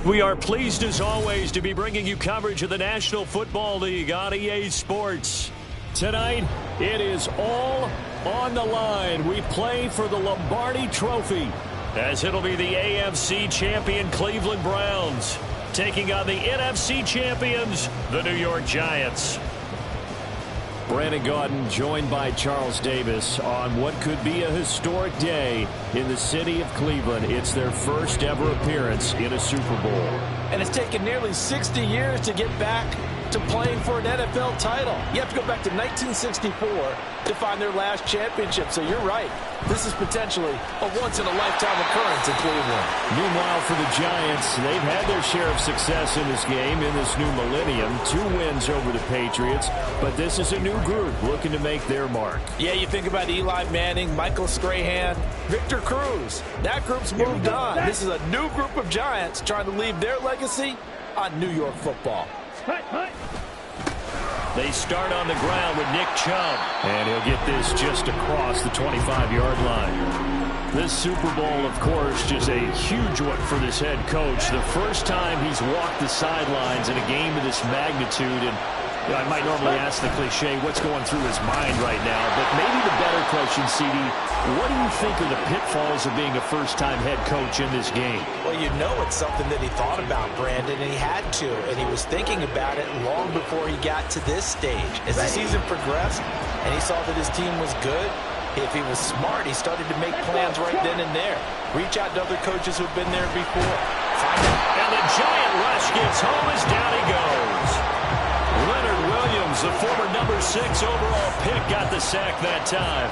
We are pleased as always to be bringing you coverage of the National Football League on EA Sports. Tonight, it is all on the line. We play for the Lombardi Trophy, as it'll be the AFC champion Cleveland Browns taking on the NFC champions, the New York Giants. Brandon Gaudin joined by Charles Davis on what could be a historic day in the city of Cleveland. It's their first ever appearance in a Super Bowl. And it's taken nearly 60 years to get back to playing for an NFL title. You have to go back to 1964 to find their last championship. So you're right. This is potentially a once-in-a-lifetime occurrence in Cleveland. Meanwhile, for the Giants, they've had their share of success in this game, in this new millennium. 2 wins over the Patriots, but this is a new group looking to make their mark. Yeah, you think about Eli Manning, Michael Strahan, Victor Cruz. That group's moved on. This is a new group of Giants trying to leave their legacy on New York football. They start on the ground with Nick Chubb, and he'll get this just across the 25-yard line. This Super Bowl, of course, just a huge one for this head coach. The first time he's walked the sidelines in a game of this magnitude, and I might normally ask the cliche, what's going through his mind right now, but maybe the better question, CD, what do you think are the pitfalls of being a first-time head coach in this game? Well, you know it's something that he thought about, Brandon, and he had to, and he was thinking about it long before he got to this stage. As the season progressed and he saw that his team was good, if he was smart, he started to make plans right then and there. Reach out to other coaches who've been there before. And the giant rush gets home as down he goes. Leonard Williams, the former number 6 overall pick, got the sack that time.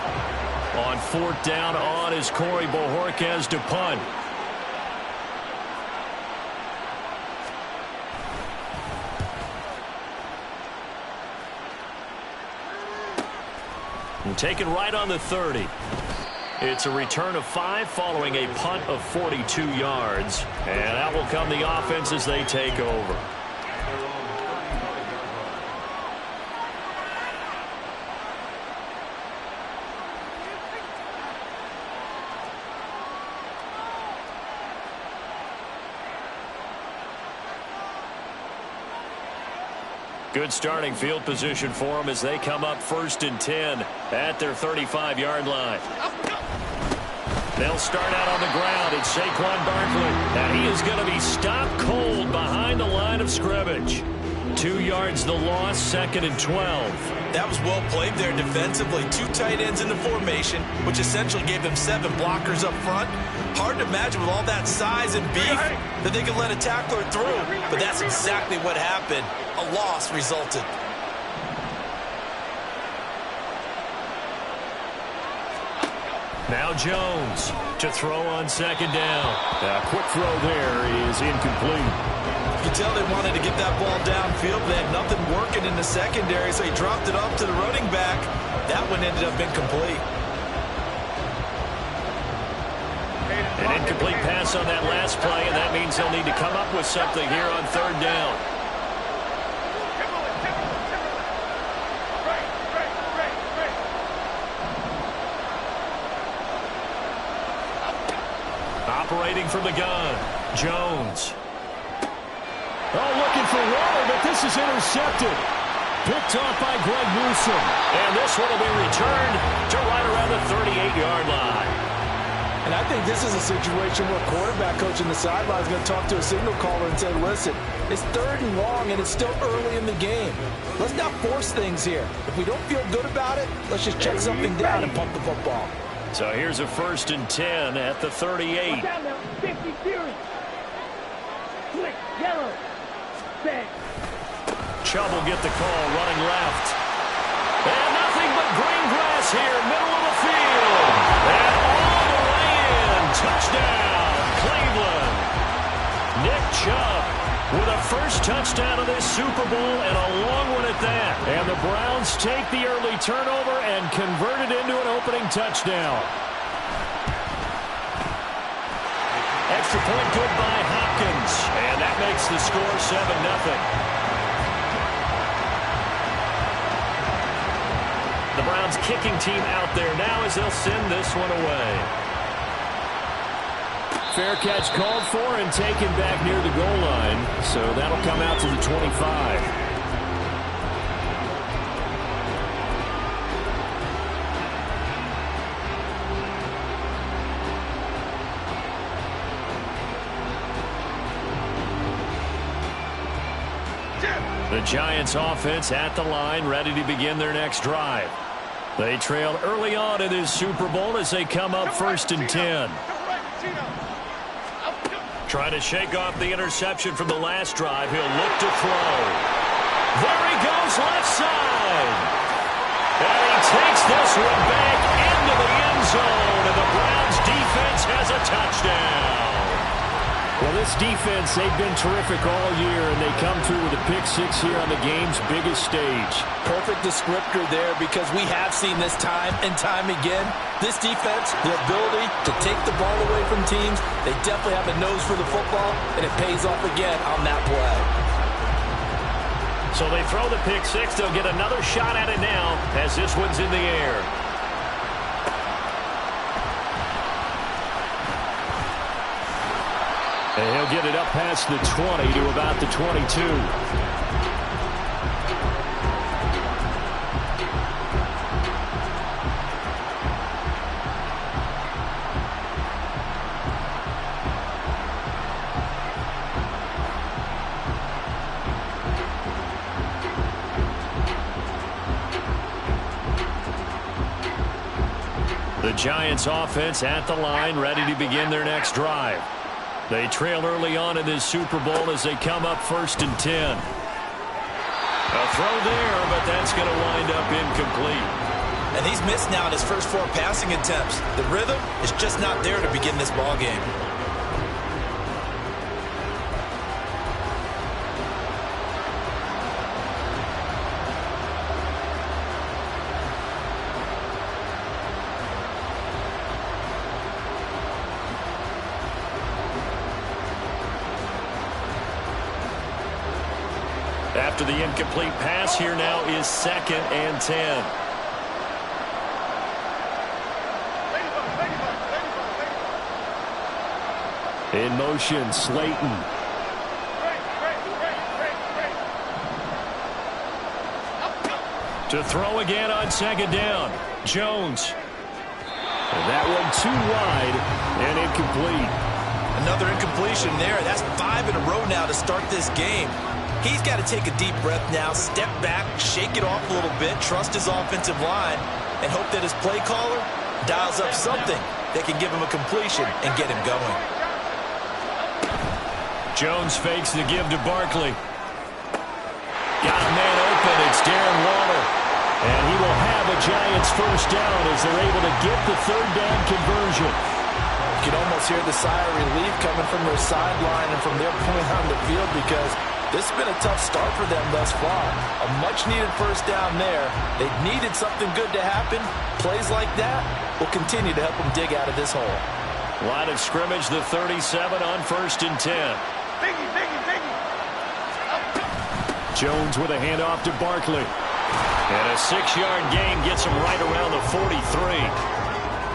On 4th down on is Corey Bojorquez to punt. And taken right on the 30. It's a return of 5 following a punt of 42 yards. And out will come the offense as they take over. Good starting field position for them as they come up 1st and 10 at their 35-yard line. They'll start out on the ground. It's Saquon Barkley. And he is going to be stopped cold behind the line of scrimmage. 2 yards the loss, 2nd and 12. That was well played there defensively. 2 tight ends in the formation, which essentially gave them 7 blockers up front. Hard to imagine with all that size and beef that they could let a tackler through. But that's exactly what happened. A loss resulted. Now Jones to throw on 2nd down. A quick throw there is incomplete. You can tell they wanted to get that ball downfield, but they had nothing working in the secondary, so he dropped it off to the running back. That one ended up incomplete. An incomplete pass on that last play, and that means they'll need to come up with something here on 3rd down. Operating from the gun, Jones. Oh, looking for water, but this is intercepted. Picked off by Greg Newsome. And this one will be returned to right around the 38-yard line. And I think this is a situation where quarterback coach in the sideline is going to talk to a signal caller and say, listen, it's 3rd and long and it's still early in the game. Let's not force things here. If we don't feel good about it, let's just check something down and pump the football. So here's a 1st and 10 at the 38. Chubb will get the call running left. And nothing but green grass here, middle of the field. And all the way in. Touchdown, Cleveland. Nick Chubb with a first touchdown of this Super Bowl and a long one at that. And the Browns take the early turnover and convert it into an opening touchdown. Extra point good by Hopkins. And that makes the score 7-0. The Browns kicking team out there now as they'll send this one away. fair catch called for and taken back near the goal line. So that'll come out to the 25. The Giants offense at the line, ready to begin their next drive. They trail early on in this Super Bowl as they come up 1st and 10. Trying to shake off the interception from the last drive. He'll look to throw. There he goes, left side. And he takes this one back into the end zone, and the Browns defense has a touchdown. Well, this defense, they've been terrific all year, and they come through with a pick-6 here on the game's biggest stage. Perfect descriptor there, because we have seen this time and time again. This defense, their ability to take the ball away from teams, they definitely have a nose for the football, and it pays off again on that play. So they throw the pick-6. They'll get another shot at it now as this one's in the air. And he'll get it up past the 20 to about the 22. The Giants offense at the line, ready to begin their next drive. They trail early on in this Super Bowl as they come up 1st and 10. A throw there, but that's going to wind up incomplete. And he's missed now in his first 4 passing attempts. The rhythm is just not there to begin this ball game. After the incomplete pass, here now is 2nd and 10. In motion, Slayton. To throw again on 2nd down. Jones. And that one too wide and incomplete. Another incompletion there. That's 5 in a row now to start this game. He's got to take a deep breath now, step back, shake it off a little bit, trust his offensive line, and hope that his play caller dials up something that can give him a completion and get him going. Jones fakes the give to Barkley. Got a man open. It's Darren Waller. And he will have a Giants first down as they're able to get the 3rd down conversion. You can almost hear the sigh of relief coming from their sideline and from their point on the field, because this has been a tough start for them thus far. A much-needed first down there. They needed something good to happen. Plays like that will continue to help them dig out of this hole. Line of scrimmage, the 37 on 1st and 10. Jones with a handoff to Barkley. And a 6-yard gain gets him right around the 43.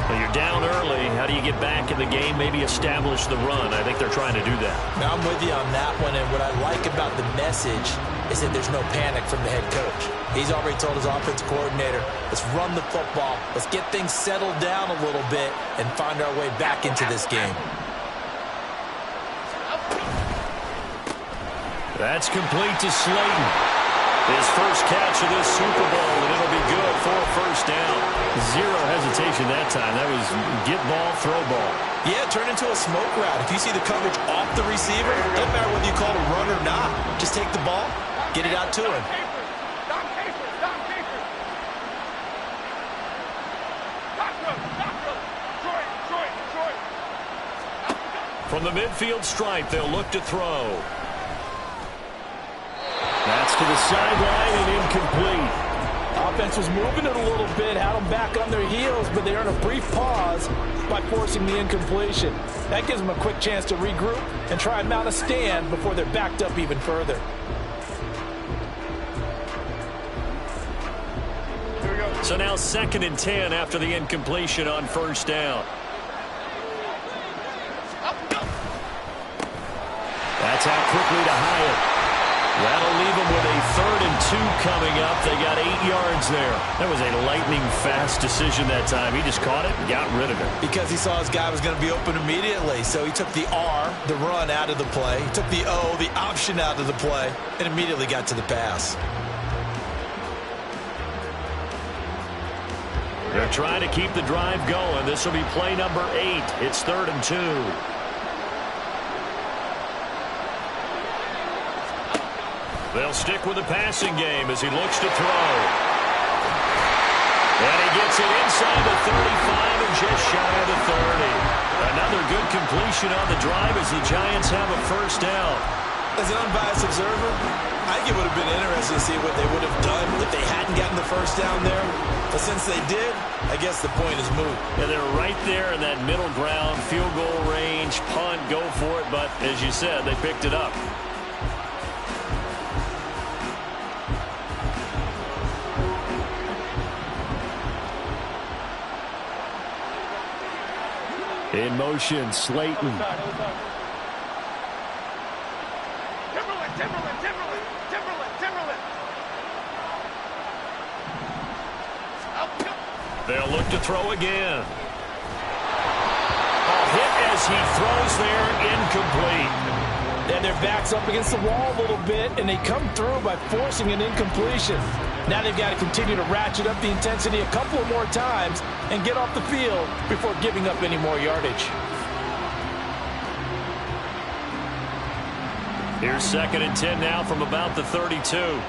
Well, you're down early. How do you get back in the game? Maybe establish the run. I think they're trying to do that. Now, I'm with you on that one, and what I like about the message is that there's no panic from the head coach. He's already told his offensive coordinator, let's run the football, let's get things settled down a little bit and find our way back into this game. That's complete to Slayton. His first catch of this Super Bowl, and it'll be good for a first down. Zero hesitation that time. That was get ball, throw ball. Yeah, turn into a smoke route. If you see the coverage off the receiver, it doesn't matter whether you call it a run or not. Just take the ball, get it out to him. From the midfield stripe, they'll look to throw. That's to the sideline and incomplete. Offense was moving it a little bit, had them back on their heels, but they earn a brief pause by forcing the incompletion. That gives them a quick chance to regroup and try and mount a stand before they're backed up even further. So now 2nd and 10 after the incompletion on first down. quickly to Hyatt. That'll leave them with a 3rd and 2 coming up. They got 8 yards there. That was a lightning-fast decision that time. He just caught it and got rid of it. Because he saw his guy was going to be open immediately. So he took the R, the run, out of the play. He took the O, the option, out of the play, and immediately got to the pass. They're trying to keep the drive going. This will be play number 8. It's 3rd and 2. They'll stick with the passing game as he looks to throw. And he gets it inside the 35 and just shy of the 30. Another good completion on the drive as the Giants have a first down. As an unbiased observer, I think it would have been interesting to see what they would have done if they hadn't gotten the first down there. But since they did, I guess the point is moot. And they're right there in that middle ground, field goal range, punt, go for it. But as you said, they picked it up. In motion, Slayton. Timberland. They'll look to throw again. A hit as he throws there, incomplete. And their back's up against the wall a little bit, and they come through by forcing an incompletion. Now they've got to continue to ratchet up the intensity a couple of more times and get off the field before giving up any more yardage. Here's 2nd and 10 now from about the 32.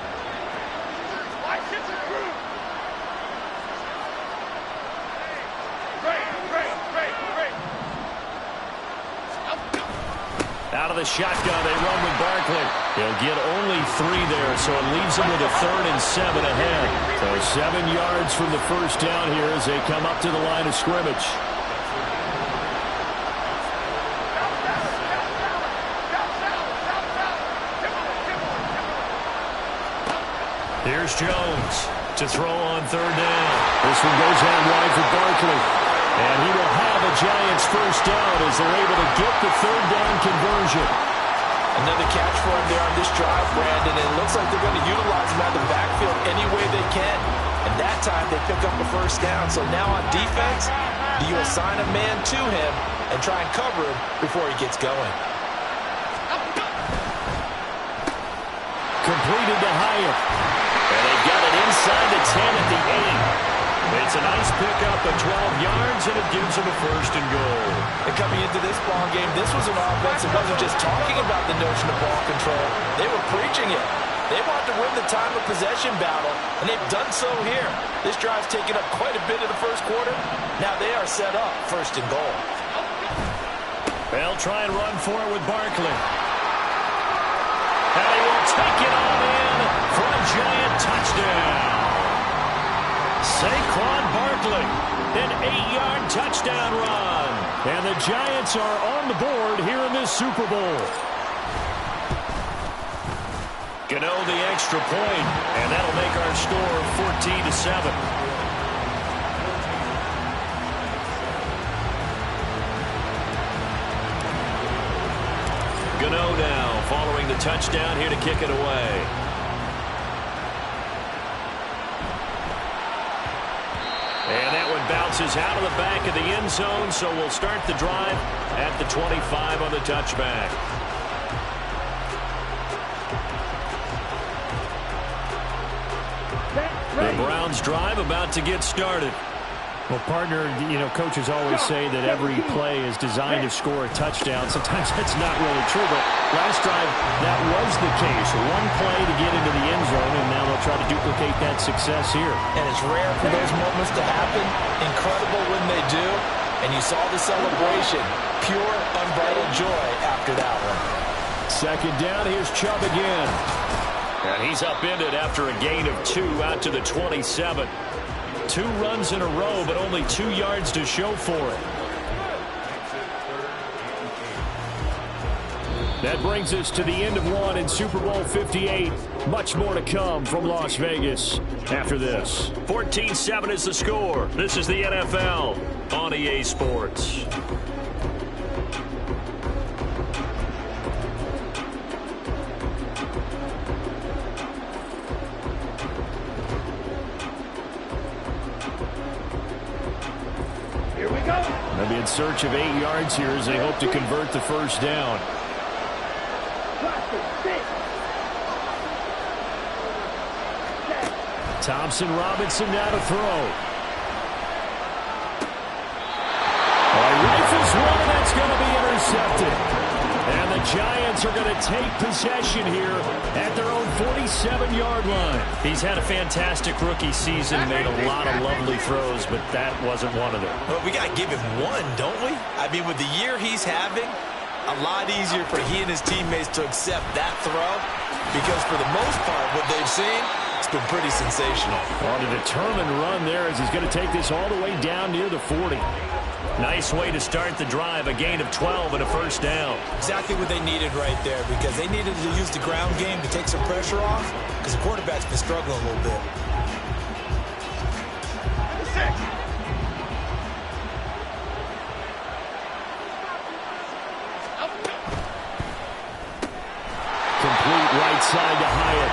Out of the shotgun, they run with Barkley. He'll get only 3 there, so it leaves them with a 3rd and 7 ahead. So 7 yards from the first down here as they come up to the line of scrimmage. Here's Jones to throw on 3rd down. This one goes out wide for Barkley. And he will have a Giants first down as they're able to get the 3rd down conversion. Another catch for him there on this drive, Brandon. And it looks like they're going to utilize him out of the backfield any way they can. And that time they pick up a first down. So now on defense, do you assign a man to him and try and cover him before he gets going? Completed to Hyatt. And they've got it inside the 10 at the 8. It's a nice pickup of 12 yards, and it gives them a 1st and goal. And coming into this ball game, this was an offense that wasn't just talking about the notion of ball control. They were preaching it. They wanted to win the time of possession battle, and they've done so here. This drive's taken up quite a bit of the first quarter. Now they are set up 1st and goal. They'll try and run for it with Barkley. And he will take it on in for a Giant touchdown. Saquon Barkley, an 8-yard touchdown run. And the Giants are on the board here in this Super Bowl. Gano the extra point, and that'll make our score 14-7. Gano now following the touchdown here to kick it away. And that one bounces out of the back of the end zone, so we'll start the drive at the 25 on the touchback. The Browns drive about to get started. Well, partner, you know, coaches always say that every play is designed to score a touchdown. Sometimes that's not really true, but last drive, that was the case. One play to get into the end zone, and now they'll try to duplicate that success here. And it's rare for those moments to happen. Incredible when they do. And you saw the celebration. Pure, unbridled joy after that one. 2nd down, here's Chubb again. And he's upended after a gain of 2 out to the 27. 2 runs in a row, but only 2 yards to show for it. That brings us to the end of one in Super Bowl 58. Much more to come from Las Vegas after this. 14-7 is the score. This is the NFL on EA Sports. search of 8 yards here as they hope to convert the first down. Thompson Robinson now to throw. Rifles one, and that's going to be intercepted. And the Giants are going to take possession here at their own 47-yard line. He's had a fantastic rookie season, made a lot of lovely throws, but that wasn't one of them. Well, we got to give him one, don't we? I mean, with the year he's having, a lot easier for he and his teammates to accept that throw, because for the most part, what they've seen, it's been pretty sensational. On a determined run there as he's going to take this all the way down near the 40. Nice way to start the drive, a gain of 12 and a first down. Exactly what they needed right there, because they needed to use the ground game to take some pressure off, because the quarterback's been struggling a little bit. Complete right side to Hyatt.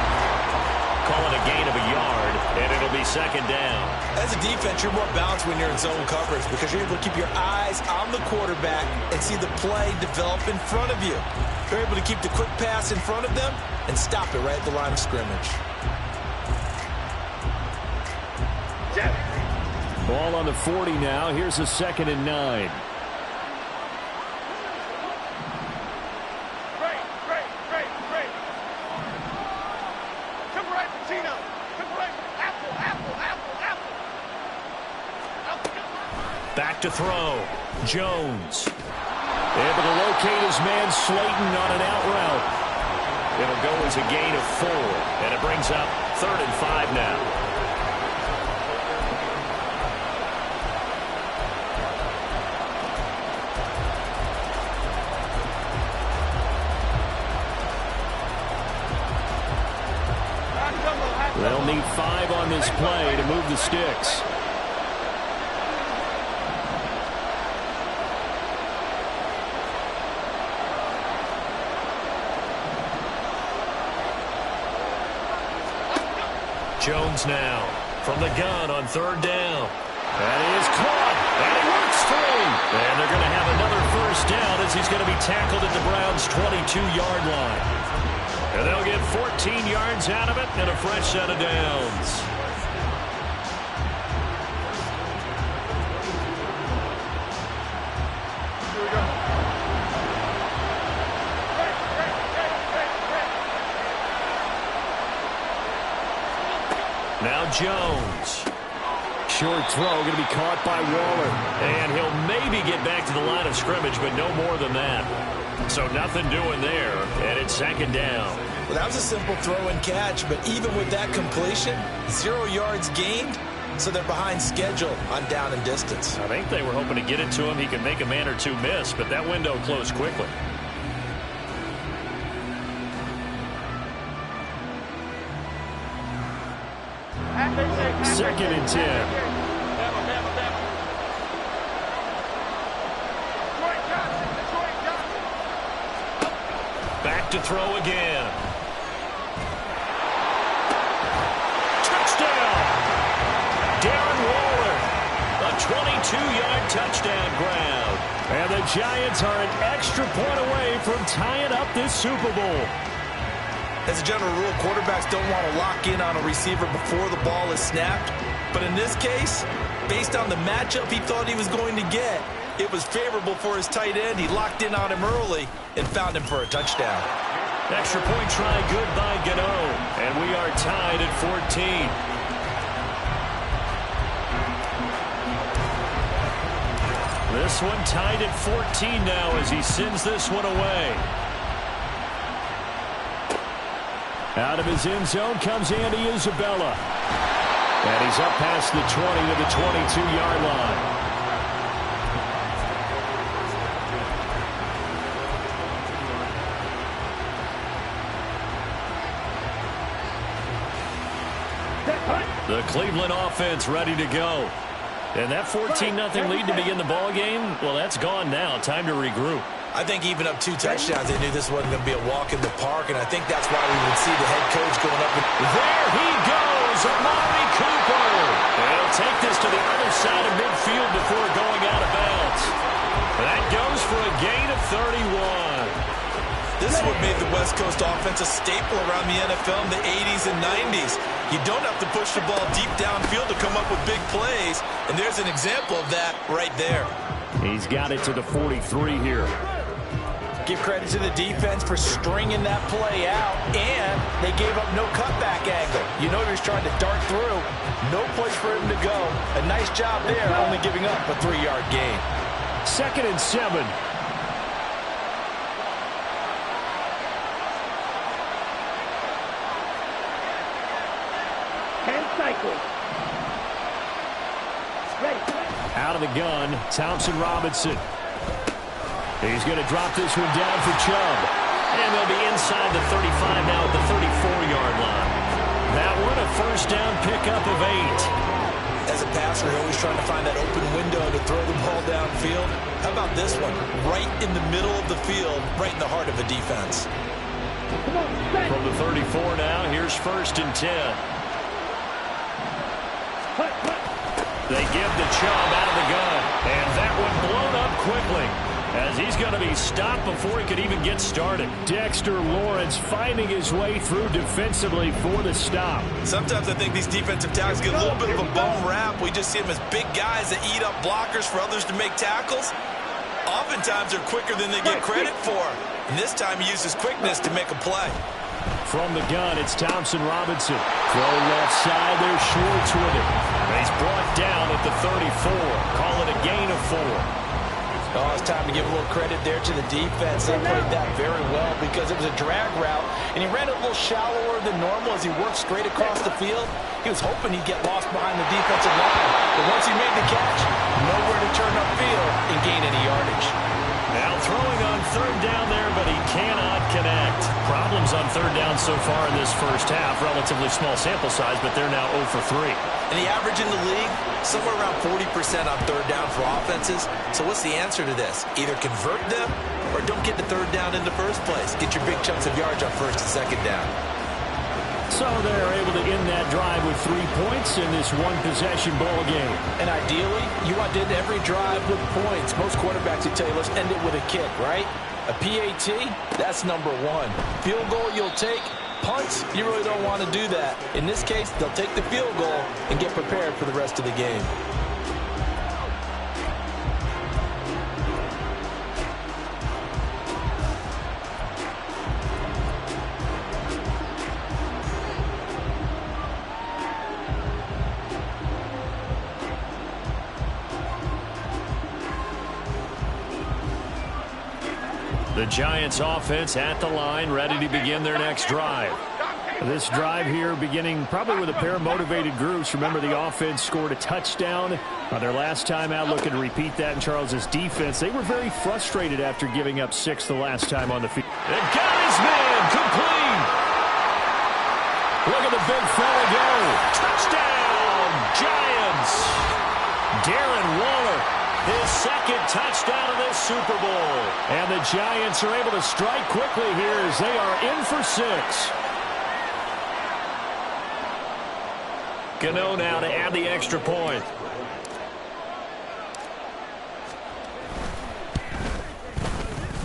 Call it a gain of a yard, and it'll be second down. As a defense, you're more balanced when you're in zone coverage because you're able to keep your eyes on the quarterback and see the play develop in front of you. You're able to keep the quick pass in front of them and stop it right at the line of scrimmage. Ball on the 40 now. Here's a 2nd and 9. Back to throw. Jones. Able to locate his man Slayton on an out route. It'll go as a gain of 4. And it brings up 3rd and 5 now. They'll need 5 on this play to move the sticks. Jones now from the gun on 3rd down. That is caught, and it works free. And they're going to have another first down as he's going to be tackled at the Browns' 22-yard line. And they'll get 14 yards out of it and a fresh set of downs. Now Jones. Short throw going to be caught by Waller. And he'll maybe get back to the line of scrimmage, but no more than that. So nothing doing there, and it's 2nd down. Well, that was a simple throw and catch, but even with that completion, 0 yards gained, so they're behind schedule on down and distance. I think they were hoping to get it to him. He could make a man or two miss, but that window closed quickly. Second and 10. Back to throw again. Touchdown! Darren Waller. A 22-yard touchdown grab. And the Giants are an extra point away from tying up this Super Bowl. As a general rule, quarterbacks don't want to lock in on a receiver before the ball is snapped. But in this case, based on the matchup he thought he was going to get, it was favorable for his tight end. He locked in on him early and found him for a touchdown. Extra point try good by Gano. And we are tied at 14. This one tied at 14 now as he sends this one away. Out of his end zone comes Andy Isabella. And he's up past the 20 to the 22-yard line. The Cleveland offense ready to go. And that 14-0 lead to begin the ball game, well, that's gone now. Time to regroup. I think even up 2 touchdowns, they knew this wasn't going to be a walk in the park, and I think that's why we would see the head coach going up. There he goes, Amari Cooper. And he'll take this to the other side of midfield before going out of bounds. for a gain of 31. This is what made the West Coast offense a staple around the NFL in the 80s and 90s. You don't have to push the ball deep downfield to come up with big plays, and there's an example of that right there. He's got it to the 43 here. Give credit to the defense for stringing that play out, and they gave up no cutback angle. You know he was trying to dart through. No place for him to go. A nice job there, only giving up a 3-yard gain. 2nd and 7. Out of the gun, Thompson Robinson. He's going to drop this one down for Chubb. And they'll be inside the 35 now at the 34-yard line. That one a first down pickup of 8. As a passer, you're always trying to find that open window to throw the ball downfield. How about this one? Right in the middle of the field, right in the heart of a defense. From the 34 now, here's 1st and 10. They give the Chubb out of the gun. And that one blown up quickly, as he's going to be stopped before he could even get started. Dexter Lawrence finding his way through defensively for the stop. Sometimes I think these defensive tackles get a little bit of a bum rap. We just see them as big guys that eat up blockers for others to make tackles. Oftentimes they're quicker than they get credit for. And this time he uses quickness to make a play. From the gun, it's Thompson Robinson. Throw left side, they're Schwartz with it. He's brought down at the 34. Call it a gain of 4. Oh, it's time to give a little credit there to the defense. They played that very well because it was a drag route, and he ran it a little shallower than normal as he worked straight across the field. He was hoping he'd get lost behind the defensive line, but once he made the catch, nowhere to turn upfield and gain any yardage. Now throwing on 3rd down there, but he cannot connect. Problems on 3rd down so far in this first half. Relatively small sample size, but they're now 0 for 3. And the average in the league, somewhere around 40% on 3rd down for offenses. So what's the answer to this? Either convert them or don't get the 3rd down in the first place. Get your big chunks of yards on 1st and 2nd down. So they're able to end that drive with 3 points in this one-possession ball game. And ideally, you want to end every drive with points. Most quarterbacks would tell you, let's end it with a kick, right? A PAT, that's number 1. Field goal you'll take. Punts, you really don't want to do that. In this case, they'll take the field goal and get prepared for the rest of the game. The Giants offense at the line, ready to begin their next drive. This drive here beginning probably with a pair of motivated groups. Remember, the offense scored a touchdown on their last time out. Looking to repeat that in Charles's defense. They were very frustrated after giving up 6 the last time on the field. And got his man complete. Look at the big fella go. Touchdown, Giants. Darren Waller, his 2nd touchdown of this Super Bowl. And the Giants are able to strike quickly here as they are in for 6. Gano now to add the extra point.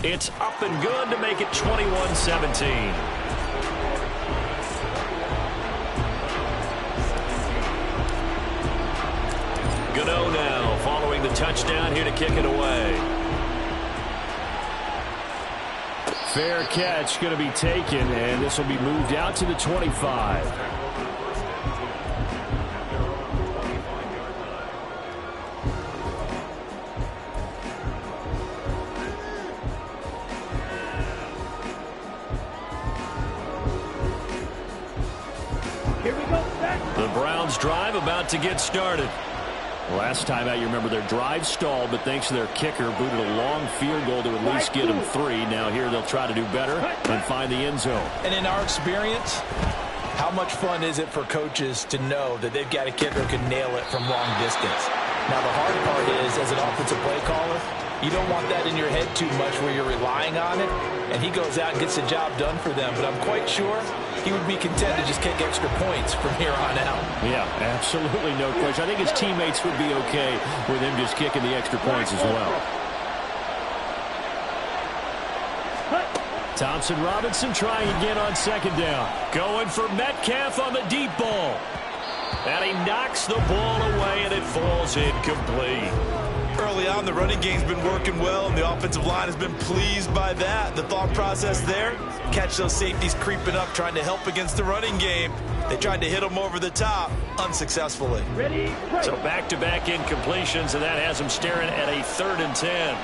It's up and good to make it 21-17. Gano now following the touchdown here to kick it away. Fair catch going to be taken, and this will be moved out to the 25. The Browns drive about to get started. Last time out, you remember their drive stalled, but thanks to their kicker, booted a long field goal to at least get them 3. Now here they'll try to do better and find the end zone. And in our experience, how much fun is it for coaches to know that they've got a kicker who can nail it from long distance? Now the hard part is, as an offensive play caller, you don't want that in your head too much where you're relying on it, and he goes out and gets the job done for them. But I'm quite sure he would be content to just kick extra points from here on out. Yeah, absolutely no question. I think his teammates would be okay with him just kicking the extra points as well. Thompson Robinson trying again on second down. Going for Metcalf on the deep ball. And he knocks the ball away, and it falls incomplete. Early on, the running game's been working well, and the offensive line has been pleased by that. The thought process there, catch those safeties creeping up, trying to help against the running game. They tried to hit them over the top, unsuccessfully. So back-to-back incompletions, and that has him staring at a 3rd and 10.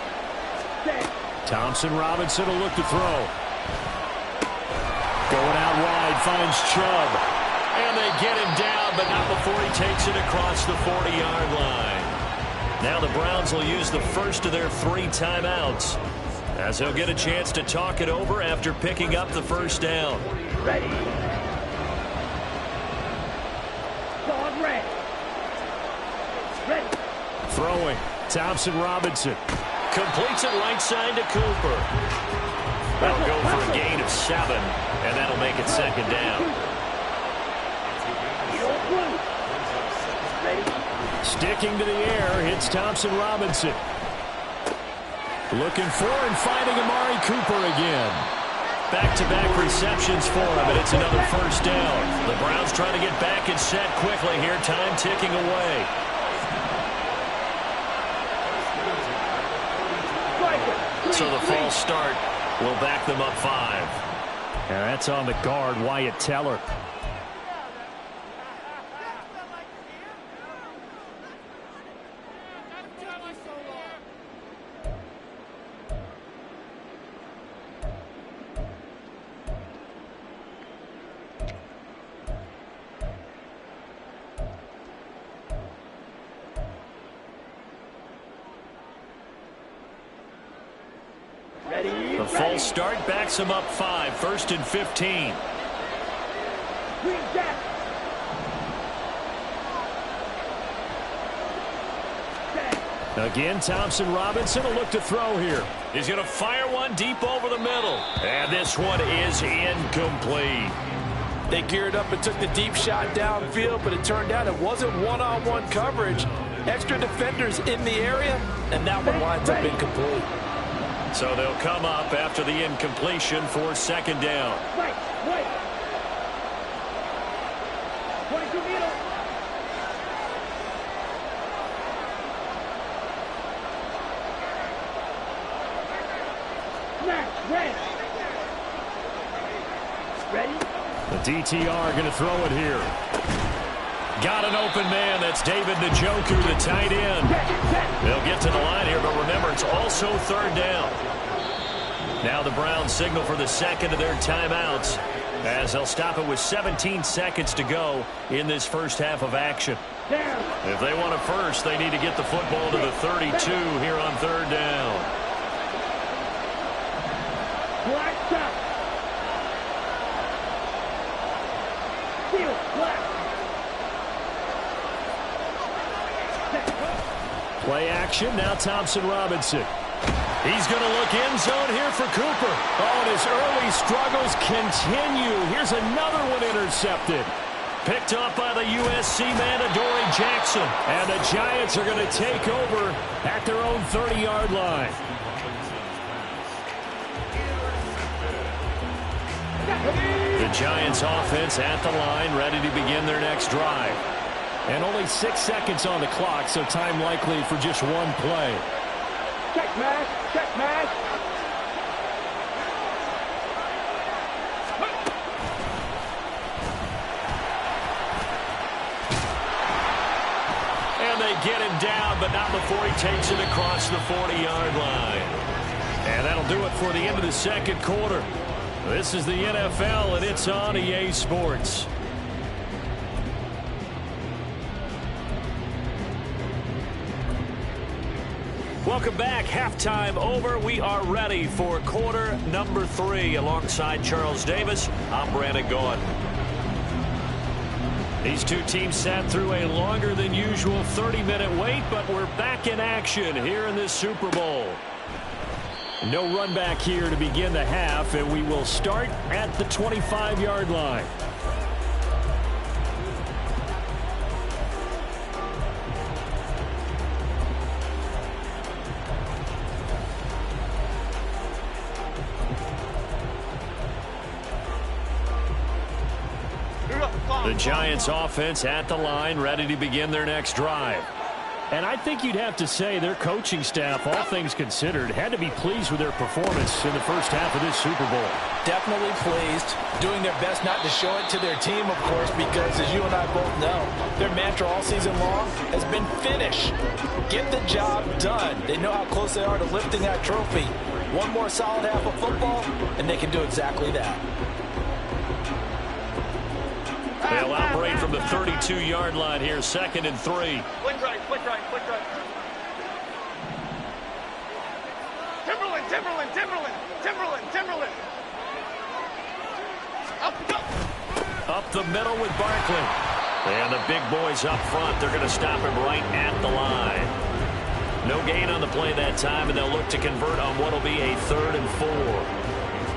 Thompson Robinson will look to throw. Going out wide, finds Chubb. And they get him down, but not before he takes it across the 40-yard line. Now the Browns will use the first of their 3 timeouts, as they'll get a chance to talk it over after picking up the first down. Ready. Dog red. Ready. Throwing. Thompson Robinson. Completes it right side to Cooper. That'll go for a gain of 7, and that'll make it 2nd down. Sticking to the air, hits Thompson Robinson. Looking for and finding Amari Cooper again. Back-to-back receptions for him, and it's another first down. The Browns trying to get back and set quickly here, time ticking away. So the false start will back them up 5. And that's on the guard, Wyatt Teller. The false start backs him up 5, 1st and 15. Again, Thompson Robinson will look to throw here. He's going to fire one deep over the middle. And this one is incomplete. They geared up and took the deep shot downfield, but it turned out it wasn't one-on-one coverage. Extra defenders in the area, and that one winds up incomplete. So they'll come up after the incompletion for 2nd down. Wait. Ready? The DTR going to throw it here. Got an open man. That's David Njoku, the tight end. They'll get to the line here, but remember, it's also 3rd down. Now the Browns signal for the 2nd of their timeouts, as they'll stop it with 17 seconds to go in this first half of action. If they want a first, they need to get the football to the 32 here on 3rd down. Black stop. Field black. Play action, now Thompson Robinson. He's going to look end zone here for Cooper. Oh, and his early struggles continue. Here's another one intercepted. Picked up by the USC man, Adoree Jackson. And the Giants are going to take over at their own 30-yard line. The Giants offense at the line, ready to begin their next drive. And only 6 seconds on the clock, so time likely for just one play. Check match. And they get him down, but not before he takes it across the 40-yard line. And that'll do it for the end of the 2nd quarter. This is the NFL, and it's on EA Sports. Welcome back. Halftime over. We are ready for quarter number 3. Alongside Charles Davis, I'm Brandon Gaughan. These two teams sat through a longer than usual 30-minute wait, but we're back in action here in this Super Bowl. No run back here to begin the half, and we will start at the 25-yard line. The Giants offense at the line, ready to begin their next drive. And I think you'd have to say their coaching staff, all things considered, had to be pleased with their performance in the first half of this Super Bowl. Definitely pleased, doing their best not to show it to their team, of course, because as you and I both know, their mantra all season long has been finish. Get the job done. They know how close they are to lifting that trophy. One more solid half of football, and they can do exactly that. They'll operate from the 32-yard line here, 2nd and 3. Flick right, flick right, flick right. Timberland, Timberland, Timberland, Timberland, Timberland. Up the middle with Barkley. And the big boys up front, they're going to stop him right at the line. No gain on the play that time, and they'll look to convert on what will be a 3rd and 4.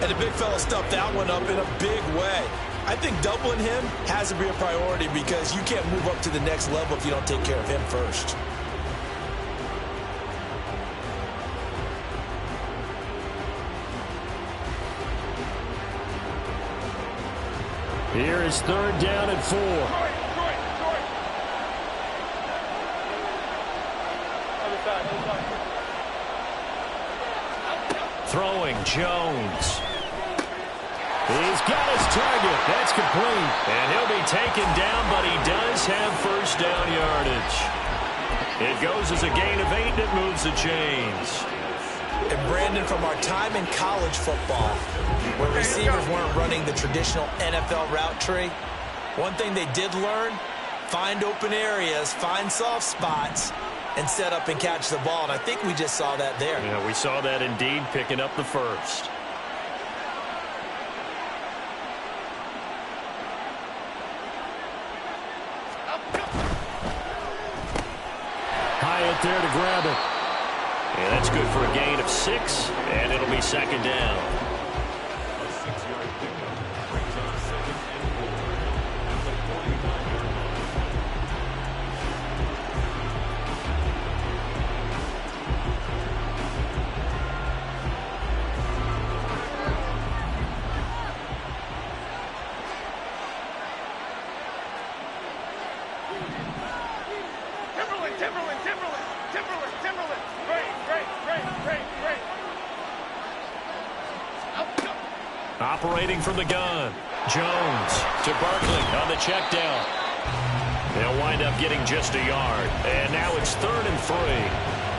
And the big fella stuffed that one up in a big way. I think doubling him has to be a priority because you can't move up to the next level if you don't take care of him first. Here is 3rd down and 4. Throwing, Jones. He's got his target. That's complete. And he'll be taken down, but he does have first down yardage. It goes as a gain of 8, and it moves the chains. And Brandon, from our time in college football, where receivers weren't running the traditional NFL route tree, one thing they did learn, find open areas, find soft spots, and set up and catch the ball. And I think we just saw that there. Yeah, we saw that indeed, picking up the first. Hyatt there to grab it. And that's good for a gain of 6, and it'll be 2nd down. Operating from the gun. Jones to Barkley on the check down. They'll wind up getting just a yard. And now it's 3rd and 3.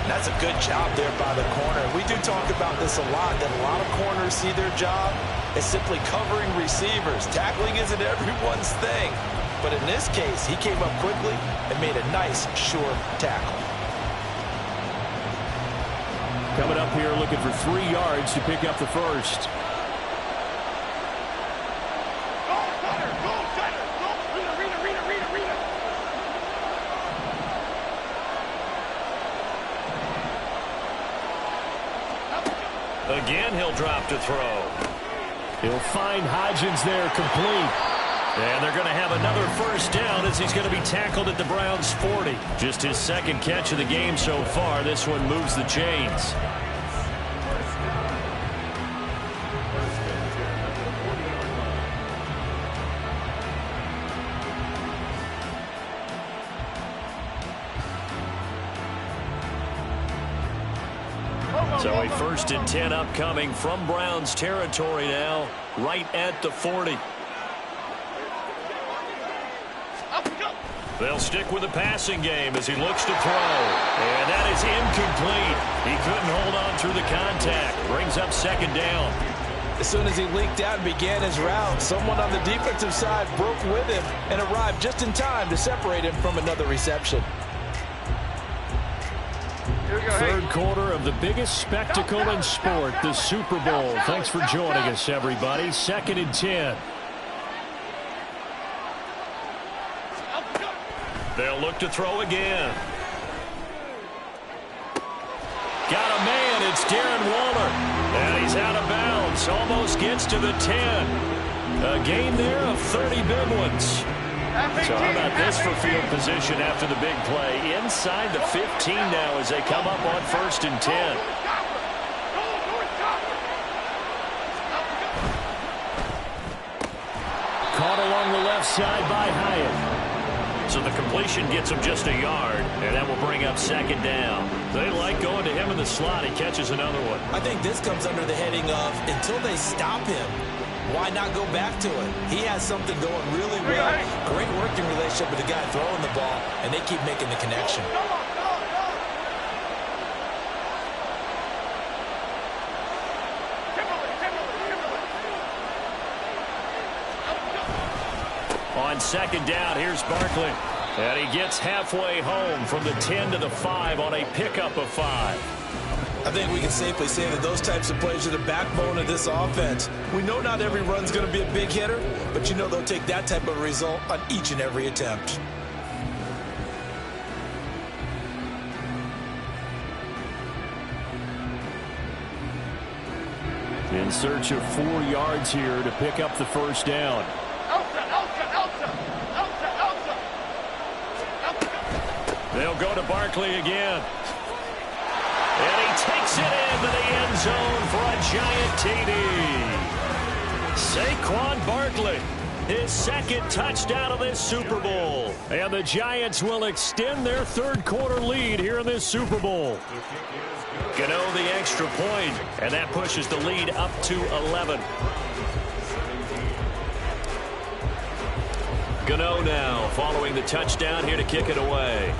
That's a good job there by the corner. We do talk about this a lot, that a lot of corners see their job as simply covering receivers. Tackling isn't everyone's thing. But in this case, he came up quickly and made a nice, sure tackle. Coming up here looking for 3 yards to pick up the first. Again, he'll drop to throw. He'll find Hodgins there, complete. And they're going to have another first down as he's going to be tackled at the Browns' 40. Just his 2nd catch of the game so far. This one moves the chains. So a 1st and 10 upcoming from Browns territory now, right at the 40. They'll stick with the passing game as he looks to throw. And that is incomplete. He couldn't hold on through the contact. Brings up 2nd down. As soon as he leaked out and began his route, someone on the defensive side broke with him and arrived just in time to separate him from another reception. 3rd quarter of the biggest spectacle in sport, the Super Bowl. Thanks for joining us, everybody. 2nd and 10. They'll look to throw again. Got a man. It's Darren Waller. And he's out of bounds. Almost gets to the 10. A gain there of 30 big ones. So how about this for field position after the big play? Inside the 15 now as they come up on 1st and 10. Caught along the left left side by Hyatt. So the completion gets him just a yard, and that will bring up second down. They like going to him in the slot. He catches another one. I think this comes under the heading of until they stop him, why not go back to it? He has something going really well. Great working relationship with the guy throwing the ball, and they keep making the connection. On second down, here's Barkley. And he gets halfway home from the 10 to the 5 on a pickup of 5. I think we can safely say that those types of plays are the backbone of this offense. We know not every run's going to be a big hitter, but you know they'll take that type of result on each and every attempt. In search of 4 yards here to pick up the first down. They'll go to Barkley again. And he takes it into the end zone for a giant TD. Saquon Barkley, his second touchdown of this Super Bowl. And the Giants will extend their third-quarter lead here in this Super Bowl. Gano the extra point, and that pushes the lead up to 11. Gano now following the touchdown here to kick it away.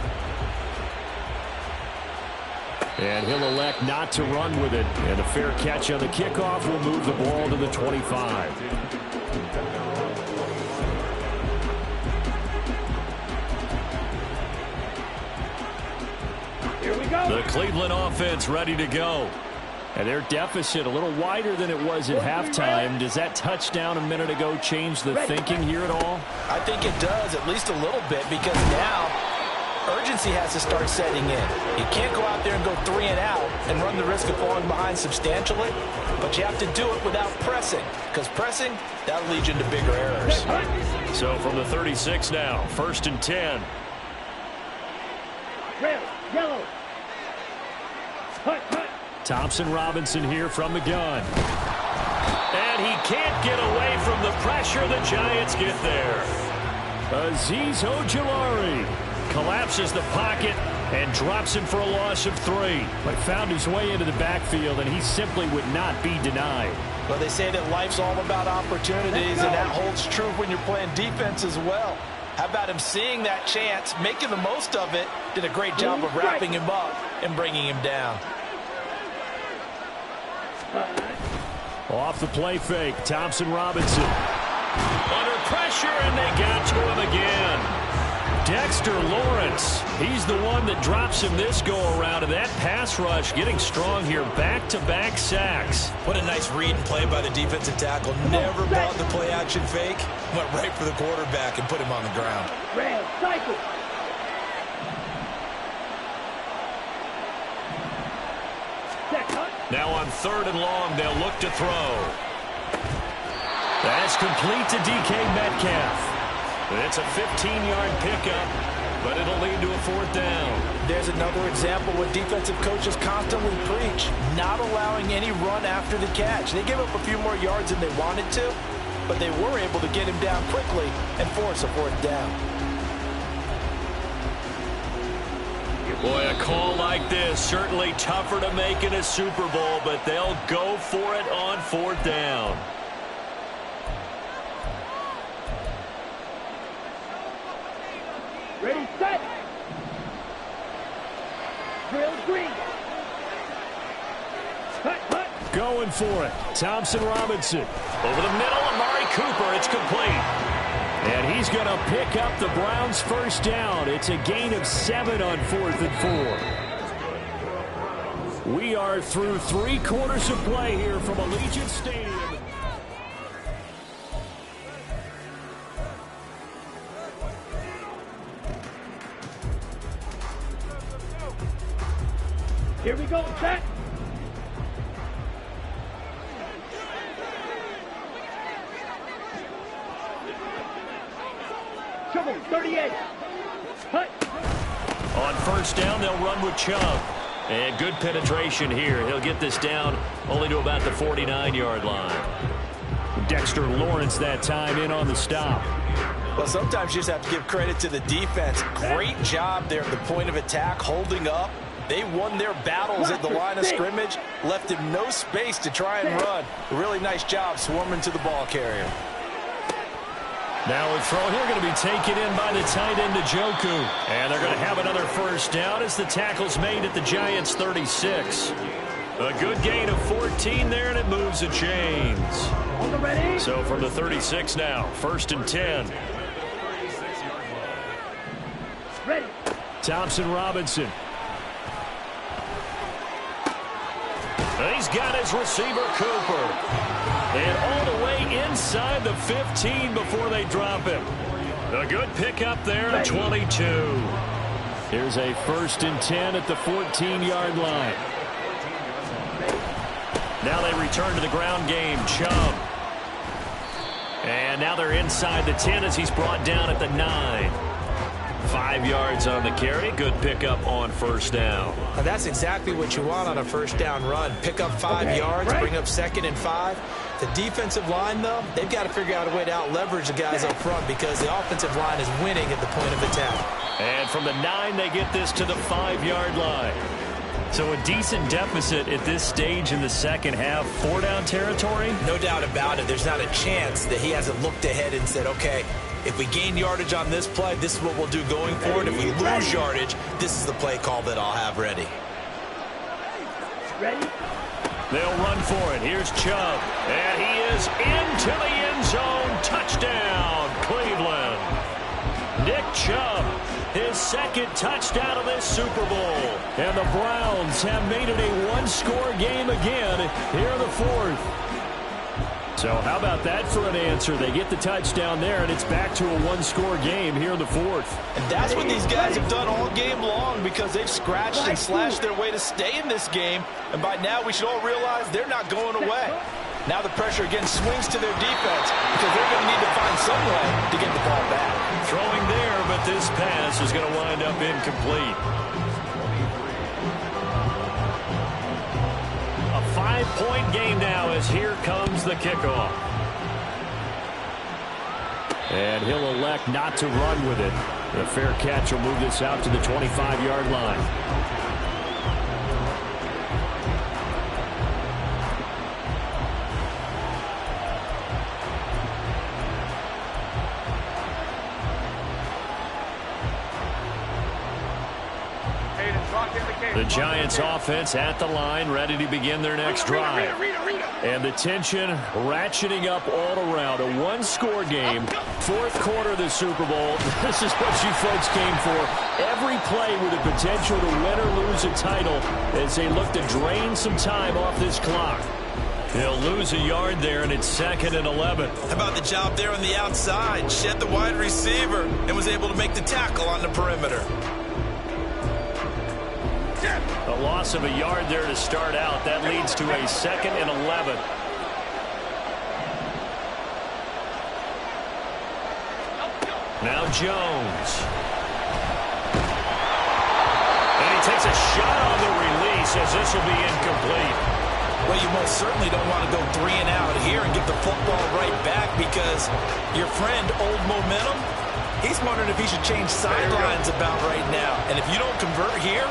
And he'll elect not to run with it. And a fair catch on the kickoff will move the ball to the 25. Here we go. The Cleveland offense ready to go. And their deficit a little wider than it was at halftime. Does that touchdown a minute ago change the thinking here at all? I think it does, at least a little bit, because now urgency has to start setting in. You can't go out there and go 3 and out and run the risk of falling behind substantially, but you have to do it without pressing, because pressing, that'll lead you into bigger errors. So from the 36 now, 1st and 10. Red, yellow. Hut, hut. Thompson Robinson here from the gun. And he can't get away from the pressure. The Giants get there. Azeez Ojulari collapses the pocket and drops him for a loss of 3. But found his way into the backfield, and he simply would not be denied. Well, they say that life's all about opportunities, and that holds true when you're playing defense as well. How about him seeing that chance, making the most of it, did a great job of wrapping him up and bringing him down. Off the play fake, Thompson Robinson. Under pressure, and they got to him again. Dexter Lawrence, he's the one that drops him this go-around, and that pass rush getting strong here. Back-to-back sacks. What a nice read and play by the defensive tackle. Never bought the play-action fake. Went right for the quarterback and put him on the ground. Red, cycle. Now on 3rd and long, they'll look to throw. That's complete to DK Metcalf. It's a 15-yard pickup, but it'll lead to a 4th down. There's another example what defensive coaches constantly preach, not allowing any run after the catch. They gave up a few more yards than they wanted to, but they were able to get him down quickly and force a 4th down. Boy, a call like this, certainly tougher to make in a Super Bowl, but they'll go for it on 4th down. Ready, set. Drill green. Hut, hut. Going for it. Thompson Robinson. Over the middle, Amari Cooper. It's complete. And he's going to pick up the Browns' first down. It's a gain of 7 on 4th and 4. We are through 3 quarters of play here from Allegiant Stadium. Here we go, set. Trouble, 38. Hut. On 1st down, they'll run with Chubb. And good penetration here. He'll get this down only to about the 49-yard line. Dexter Lawrence that time in on the stop. Well, sometimes you just have to give credit to the defense. Great job there at the point of attack, holding up. They won their battles at the line of scrimmage, left him no space to try and run. A really nice job swarming to the ball carrier. Now a throw here going to be taken in by the tight end, Njoku. And they're going to have another first down as the tackle's made at the Giants' 36. A good gain of 14 there, and it moves the chains. So from the 36 now, 1st and 10. Ready. Thompson Robinson. And he's got his receiver, Cooper. And all the way inside the 15 before they drop him. A good pickup there at 22. Here's a 1st and 10 at the 14-yard line. Now they return to the ground game. Chubb. And now they're inside the 10 as he's brought down at the 9. 5 yards on the carry. Good pickup on 1st down. Now that's exactly what you want on a 1st down run. Pick up 5 yards, bring up 2nd and 5. The defensive line, though, they've got to figure out a way to out-leverage the guys up front because the offensive line is winning at the point of attack. And from the 9, they get this to the 5-yard line. So a decent deficit at this stage in the second half. 4-down territory? No doubt about it. There's not a chance that he hasn't looked ahead and said, okay, if we gain yardage on this play, this is what we'll do going forward. If we lose yardage, this is the play call that I'll have ready. Ready. They'll run for it. Here's Chubb. And he is into the end zone. Touchdown, Cleveland. Nick Chubb, his 2nd touchdown of this Super Bowl. And the Browns have made it a one-score game again here in the 4th. So how about that for an answer? They get the touchdown there, and it's back to a one-score game here in the 4th. And that's what these guys have done all game long because they've scratched and slashed their way to stay in this game. And by now, we should all realize they're not going away. Now the pressure again swings to their defense because they're going to need to find some way to get the ball back. Throwing there, but this pass is going to wind up incomplete. A 5-point game now as here comes the kickoff. And he'll elect not to run with it. A fair catch will move this out to the 25-yard line. The Giants offense at the line, ready to begin their next drive. And the tension ratcheting up all around. A one-score game, 4th quarter of the Super Bowl. This is what you folks came for. Every play with the potential to win or lose a title as they look to drain some time off this clock. He'll lose a yard there, and it's 2nd and 11. How about the job there on the outside? Shed the wide receiver and was able to make the tackle on the perimeter. A loss of a yard there to start out. That leads to a 2nd and 11. Now Jones. And he takes a shot on the release as this will be incomplete. Well, you most certainly don't want to go 3 and out here and get the football right back because your friend, Old Momentum, he's wondering if he should change sidelines about right now. And if you don't convert here,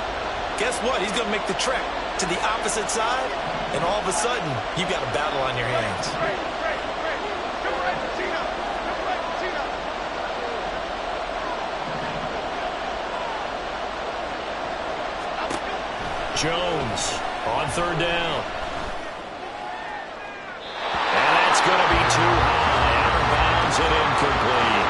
guess what? He's going to make the trek to the opposite side, and all of a sudden, you've got a battle on your hands. Jones on 3rd down. And that's going to be too high. Out of bounds and incomplete.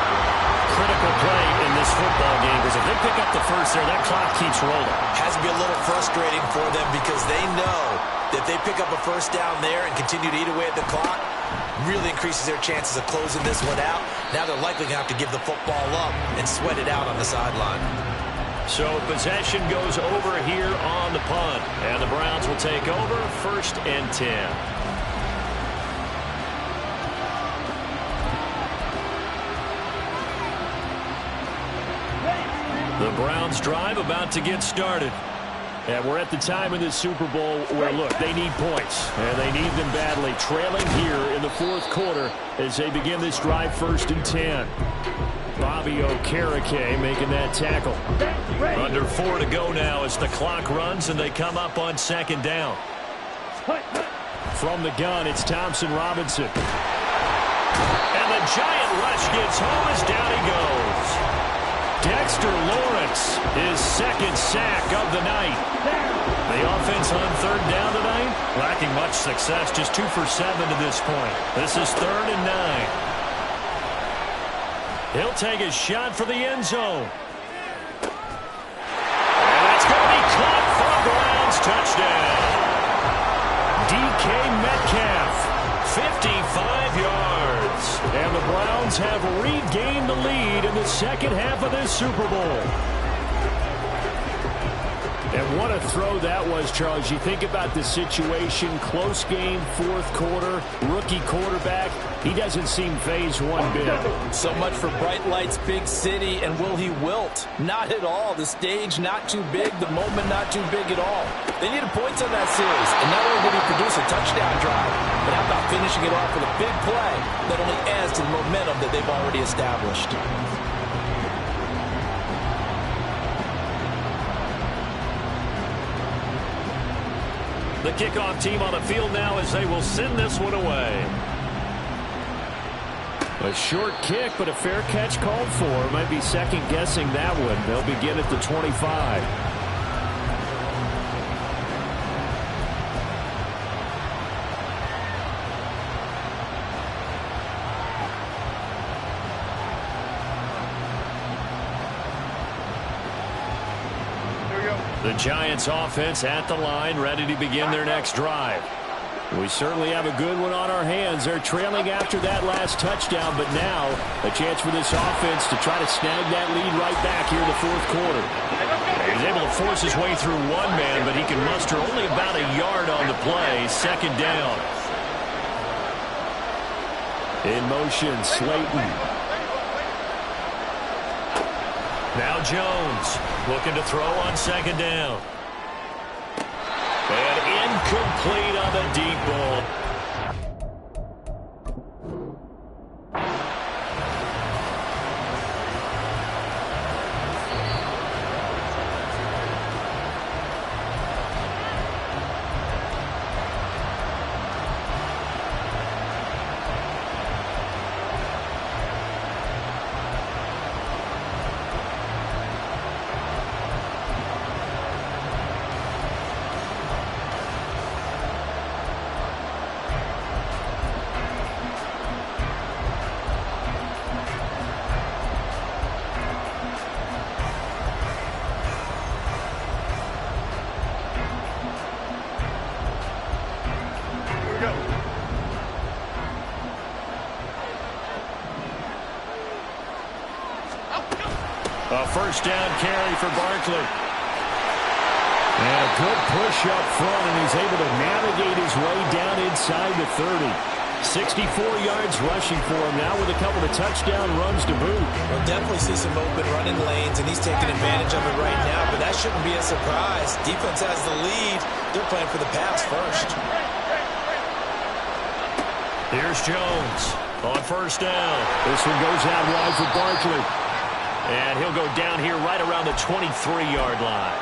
Critical play in this football game because if they pick up the first there, that clock keeps rolling. Has to be a little frustrating for them because they know that if they pick up a 1st down there and continue to eat away at the clock, really increases their chances of closing this one out. Now they're likely going to have to give the football up and sweat it out on the sideline. So possession goes over here on the punt. And the Browns will take over 1st and 10. The Browns drive about to get started. And we're at the time in this Super Bowl where, look, they need points. And they need them badly. Trailing here in the 4th quarter as they begin this drive 1st and 10. Bobby Okereke making that tackle. Under 4 to go now as the clock runs and they come up on second down. From the gun, it's Thompson Robinson. And the giant rush gets home as down he goes. Dexter Lawrence, his second sack of the night. The offense on third down tonight, lacking much success, just 2 for 7 to this point. This is 3rd and 9. He'll take a shot for the end zone. And that's going to be caught for a Browns touchdown. DK Metcalf, 55 yards. And the Browns have regained the lead in the second half of this Super Bowl. And what a throw that was, Charles. You think about the situation, close game, fourth quarter, rookie quarterback. He doesn't seem phased one bit. So much for bright lights, big city, and will he wilt? Not at all. The stage not too big, the moment not too big at all. They needed points on that series, and not only did he produce a touchdown drive, but how about finishing it off with a big play that only adds to the momentum that they've already established. The kickoff team on the field now as they will send this one away. A short kick, but a fair catch called for. Might be second-guessing that one. They'll begin at the 25. The Giants offense at the line, ready to begin their next drive. We certainly have a good one on our hands. They're trailing after that last touchdown, but now a chance for this offense to try to snag that lead right back here in the fourth quarter. He's able to force his way through one man, but he can muster only about a yard on the play. Second down. In motion, Slayton. Now Jones looking to throw on second down. And incomplete on the deep ball. A first down carry for Barkley. And a good push up front, and he's able to navigate his way down inside the 30. 64 yards rushing for him now with a couple of touchdown runs to boot. We'll definitely see some open running lanes, and he's taking advantage of it right now, but that shouldn't be a surprise. Defense has the lead. They're playing for the pass first. Here's Jones on first down. This one goes out wide for Barkley. And he'll go down here right around the 23-yard line.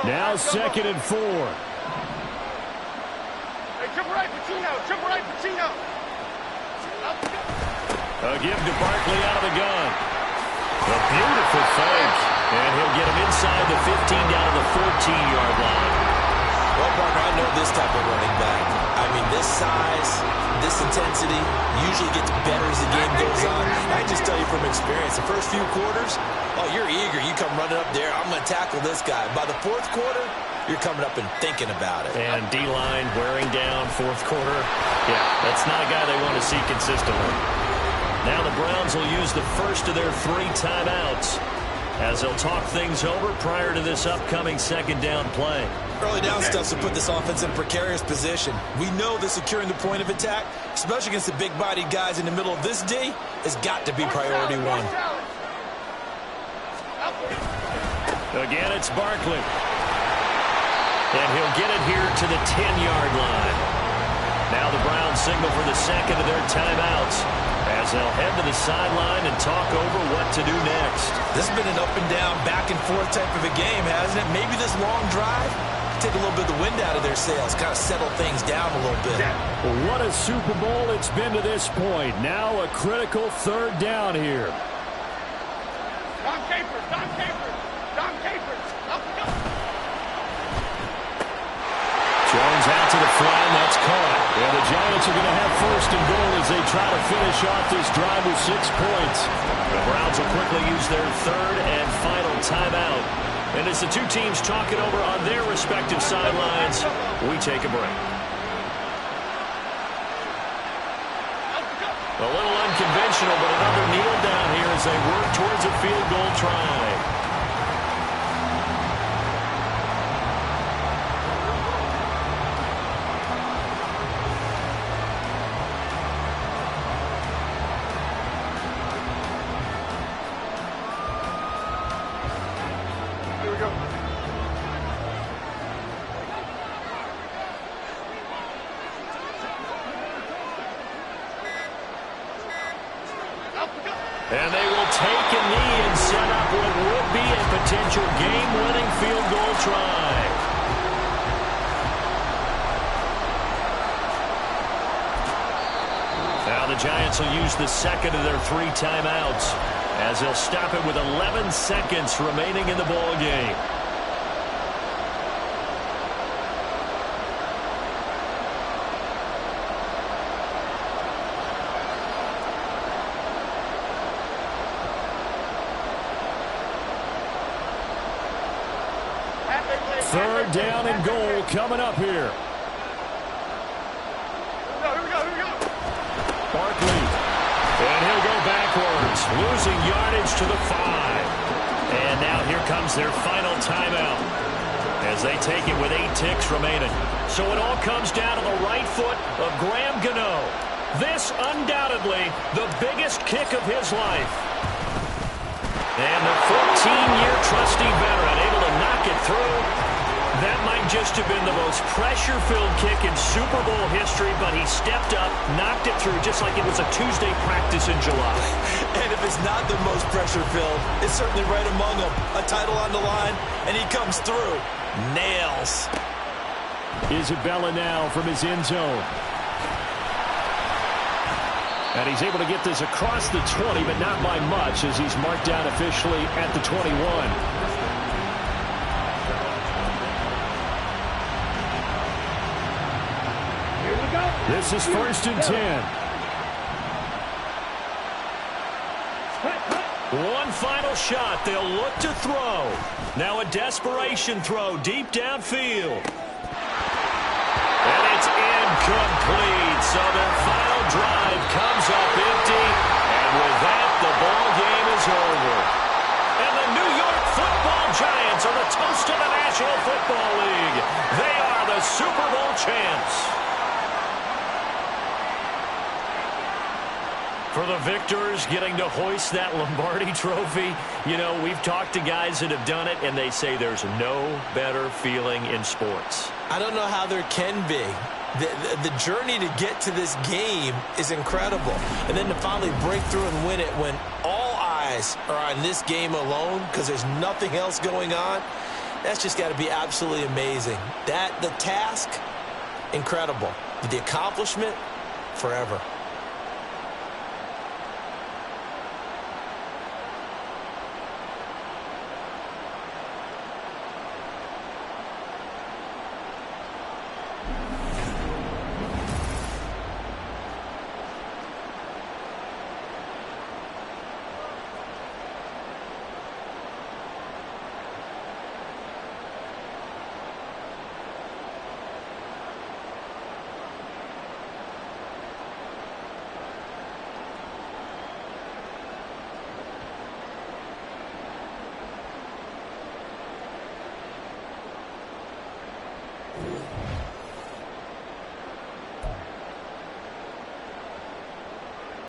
Now 2nd and 4. Hey, jump right, Pacino. A give to Barkley out of the gun. A beautiful fake. And he'll get him inside the 15 down to the 14-yard line. Well, partner, I know this type of running back. I mean, this size, this intensity usually gets better as the game goes on. I just tell you from experience, the first few quarters, oh, you're eager. You come running up there, I'm going to tackle this guy. By the fourth quarter, you're coming up and thinking about it. And D-line wearing down fourth quarter. Yeah, that's not a guy they want to see consistently. Now the Browns will use the first of their 3 timeouts as they'll talk things over prior to this upcoming second down play. Early down stuff to put this offense in a precarious position. We know that securing the point of attack, especially against the big-bodied guys in the middle of this D, has got to be priority 1. Again, it's Barkley. And he'll get it here to the 10-yard line. Now the Browns signal for the second of their timeouts as they'll head to the sideline and talk over what to do next. This has been an up-and-down, back-and-forth type of a game, hasn't it? Maybe this long drive, take a little bit of the wind out of their sails, kind of settle things down a little bit. What a Super Bowl it's been to this point. Now a critical third down here. Don Capers, Don Capers, Don Capers. Up we go. Jones out to the flat, and that's caught. And the Giants are going to have first and goal as they try to finish off this drive with 6 points. The Browns will quickly use their third and final timeout. And as the two teams talk it over on their respective sidelines, we take a break. A little unconventional, but another kneel down here as they work towards a field goal try. And they will take a knee and set up what would be a potential game-winning field goal try. Now the Giants will use the second of their 3 timeouts as they'll stop it with 11 seconds remaining in the ball game. Third down and goal coming up here. Here we go. Barkley. And he'll go backwards, losing yardage to the 5. And now here comes their final timeout as they take it with 8 ticks remaining. So it all comes down to the right foot of Graham Gano. This undoubtedly the biggest kick of his life. And the 14-year trusty veteran able to knock it through. That might just have been the most pressure-filled kick in Super Bowl history, but he stepped up, knocked it through just like it was a Tuesday practice in July. And if it's not the most pressure-filled, it's certainly right among them. A title on the line, and he comes through. Nails. Isabella now from his end zone. And he's able to get this across the 20, but not by much as he's marked down officially at the 21. This is 1st and 10. One final shot. They'll look to throw. Now a desperation throw deep downfield. And it's incomplete. So their final drive comes up empty. And with that, the ball game is over. And the New York Football Giants are the toast of the National Football League. They are the Super Bowl champs. For the victors getting to hoist that Lombardi trophy, you know, we've talked to guys that have done it, and they say there's no better feeling in sports. I don't know how there can be. The journey to get to this game is incredible. And then to finally break through and win it when all eyes are on this game alone because there's nothing else going on, that's just got to be absolutely amazing. The task, incredible. But the accomplishment, forever.